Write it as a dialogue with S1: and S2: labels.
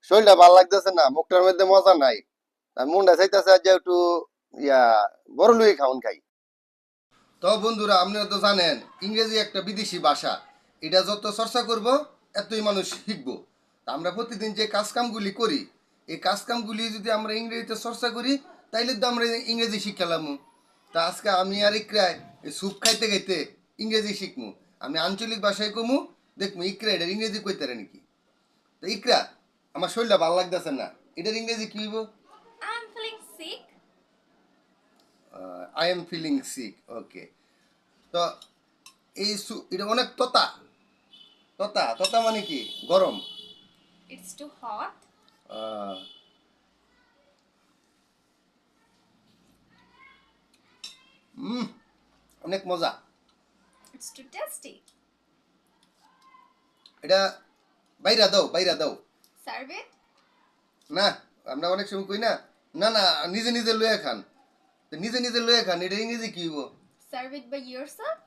S1: শরীরটা ভালো লাগতেছে না, মুখটার মধ্যে মজা নাই। আর মনটা চাইতেছে যে একটু ইয়া বড় লুই খাওন খাই। তো বন্ধুরা, আপনারা তো জানেন ইংরেজি একটা বিদেশি ভাষা। এটা যত চর্চা করব এতই মানুষ শিখবো। তা আমরা প্রতিদিন যে কাজকামগুলি করি, এই কাজকামগুলি যদি আমরা ইংরেজিতে চর্চা করি তাইলে তো আমরা ইংরেজি শিখালাম। তা আজকে আমি আর ইকরায় এই স্যুপ খাইতে খাইতে ইংরেজি শিখমু। আমি আঞ্চলিক ভাষায় কমু, দেখমু ইকরা এটার ইংরেজি কইতারে নাকি। তো ইকরা, আমার শরীরটা ভালো লাগতেছে না, এটার ইংরেজি কি হইব?
S2: I'm feeling sick.
S1: I am feeling sick. Okay. তো এই এটা অনেক ততা। ততা ততা মানে কি? গরম।
S2: It's too hot.
S1: আহ, উম, অনেক মজা।
S2: It's too tasty.
S1: এটা বাইরা দাও, বাইরা দাও।
S2: Serve it.
S1: না, আমরা অনেক সময় কই না, না না, নিজে নিজে লইয়া খান। তো নিজে নিজে লইয়া খান, এটা ইংরেজি কি হইব?
S2: Serve it by yourself.